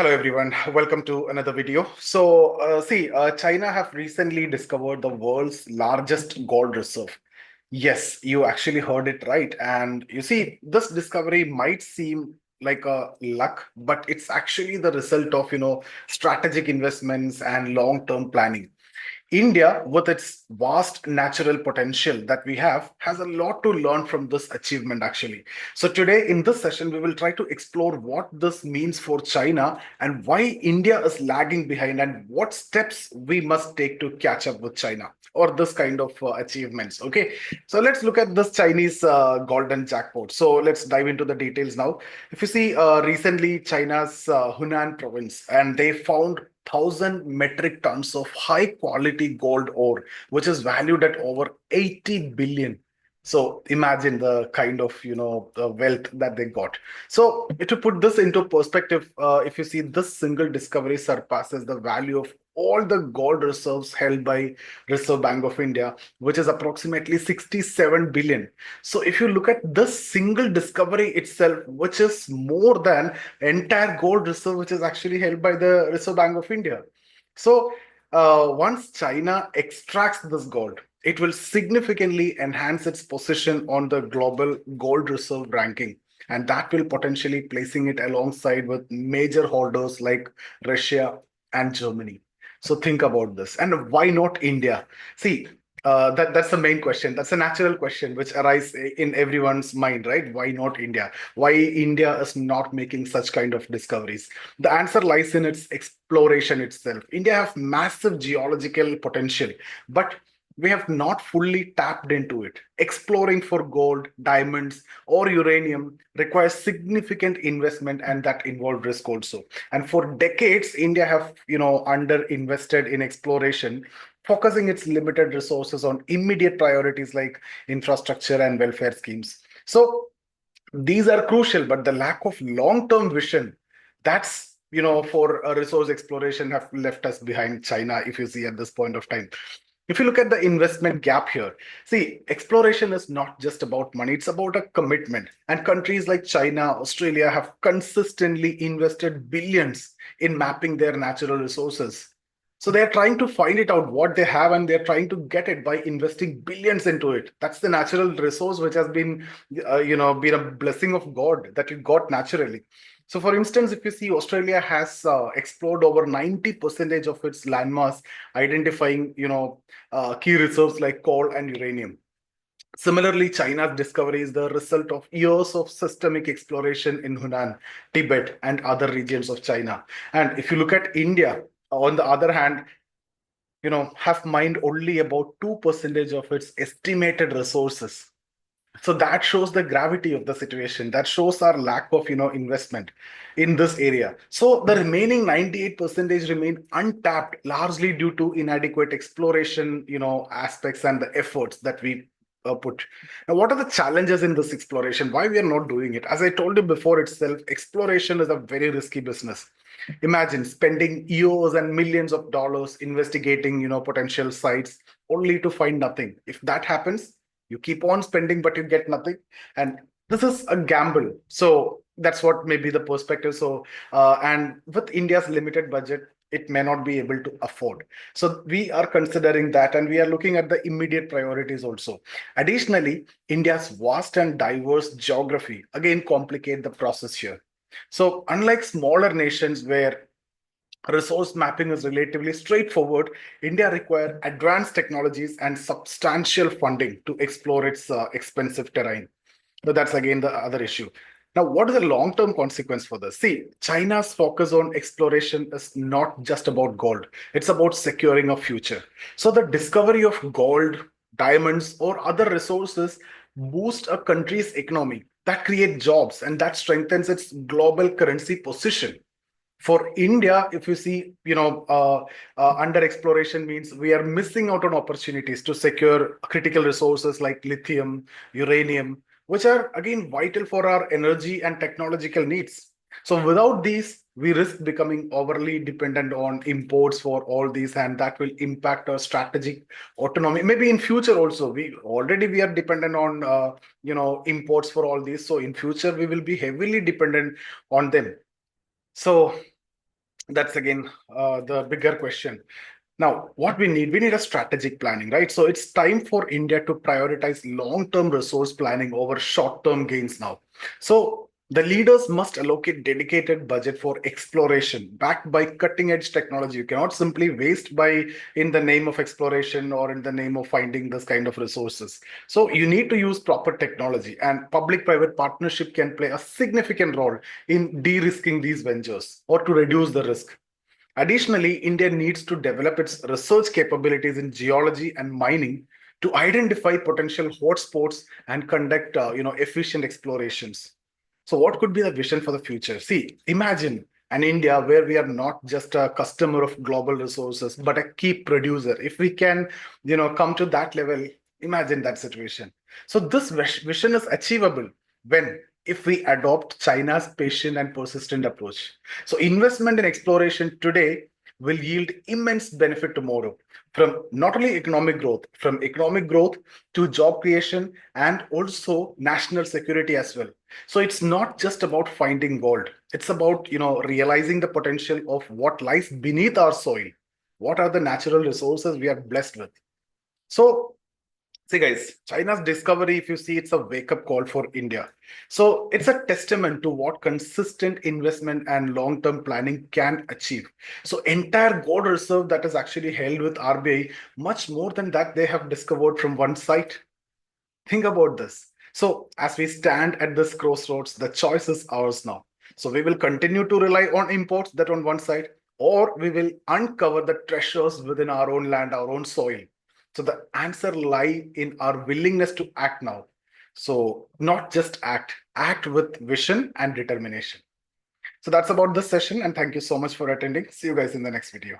Hello everyone, welcome to another video. China have recently discovered the world's largest gold reserve. Yes, you actually heard it right. And you see, this discovery might seem like a luck, but it's actually the result of, strategic investments and long-term planning. India, with its vast natural potential that we have, has a lot to learn from this achievement actually. So, today in this session, we will try to explore what this means for China and why India is lagging behind and what steps we must take to catch up with China or this kind of achievements. Okay, so let's look at this Chinese golden jackpot. So, let's dive into the details now. If you see, recently China's Hunan province, and they found 1,000 metric tons of high quality gold ore, which is valued at over 80 billion. So imagine the kind of the wealth that they got. So to put this into perspective, if you see, this single discovery surpasses the value of all the gold reserves held by Reserve Bank of India, which is approximately 67 billion. So if you look at this single discovery itself, which is more than entire gold reserve, which is actually held by the Reserve Bank of India. So once China extracts this gold, it will significantly enhance its position on the global gold reserve ranking. And that will potentially placing it alongside with major holders like Russia and Germany. So think about this. And why not India? See, that's the main question. That's a natural question which arises in everyone's mind, right? Why not India? Why India is not making such kind of discoveries? The answer lies in its exploration itself. India has massive geological potential, but we have not fully tapped into it. Exploring for gold, diamonds, or uranium requires significant investment, and that involves risk also. And for decades, India have underinvested in exploration, focusing its limited resources on immediate priorities like infrastructure and welfare schemes. So these are crucial, but the lack of long-term vision, that's for a resource exploration have left us behind China, if you see at this point of time. If you look at the investment gap here, see, exploration is not just about money, it's about a commitment. And countries like China, Australia have consistently invested billions in mapping their natural resources. So they're trying to find it out what they have, and they're trying to get it by investing billions into it. That's the natural resource which has been, been a blessing of God that it got naturally. So, for instance, if you see, Australia has explored over 90% of its landmass, identifying, key reserves like coal and uranium. Similarly, China's discovery is the result of years of systemic exploration in Hunan, Tibet, and other regions of China. And if you look at India, on the other hand, have mined only about 2% of its estimated resources. So that shows the gravity of the situation. That shows our lack of investment in this area. So the remaining 98% remain untapped, largely due to inadequate exploration aspects and the efforts that we put. Now, what are the challenges in this exploration? Why we are not doing it? As I told you before itself, exploration is a very risky business. Imagine spending years and millions of dollars investigating potential sites only to find nothing. If that happens, you keep on spending but you get nothing, and this is a gamble. So that's what may be the perspective. So and with India's limited budget, it may not be able to afford. So we are considering that, and we are looking at the immediate priorities also. Additionally, India's vast and diverse geography again complicate the process here. So unlike smaller nations where resource mapping is relatively straightforward, India requires advanced technologies and substantial funding to explore its expensive terrain. So that's again the other issue. Now, what is the long term consequence for this? See, China's focus on exploration is not just about gold, it's about securing a future. So, the discovery of gold, diamonds, or other resources boost a country's economy, that create jobs, and that strengthens its global currency position. For India, if you see, under exploration means we are missing out on opportunities to secure critical resources like lithium, uranium, which are again vital for our energy and technological needs. So without these, we risk becoming overly dependent on imports for all these, and that will impact our strategic autonomy. Maybe in future also, we are dependent on imports for all these. So in future, we will be heavily dependent on them. So That's again the bigger question. Now, what we need a strategic planning, right? So it's time for India to prioritize long-term resource planning over short-term gains now. So the leaders must allocate dedicated budget for exploration backed by cutting-edge technology. You cannot simply waste by in the name of exploration or in the name of finding this kind of resources. So you need to use proper technology, and public-private partnership can play a significant role in de-risking these ventures or to reduce the risk. Additionally, India needs to develop its research capabilities in geology and mining to identify potential hotspots and conduct, efficient explorations. So, what could be the vision for the future? See, imagine an India where we are not just a customer of global resources, but a key producer. If we can, come to that level, imagine that situation. So, this vision is achievable when if we adopt China's patient and persistent approach. So investment in exploration today will yield immense benefit tomorrow from not only economic growth to job creation and also national security as well. So it's not just about finding gold. It's about, realizing the potential of what lies beneath our soil. What are the natural resources we are blessed with? So see, guys, China's discovery, if you see, it's a wake up call for India. So it's a testament to what consistent investment and long term planning can achieve. So, entire gold reserve that is actually held with RBI, much more than that they have discovered from one site. Think about this. So, as we stand at this crossroads, the choice is ours now. So, we will continue to rely on imports that on one side, or we will uncover the treasures within our own land, our own soil. So, the answer lie in our willingness to act now. So, not just act with vision and determination. So, that's about this session. And thank you so much for attending. See you guys in the next video.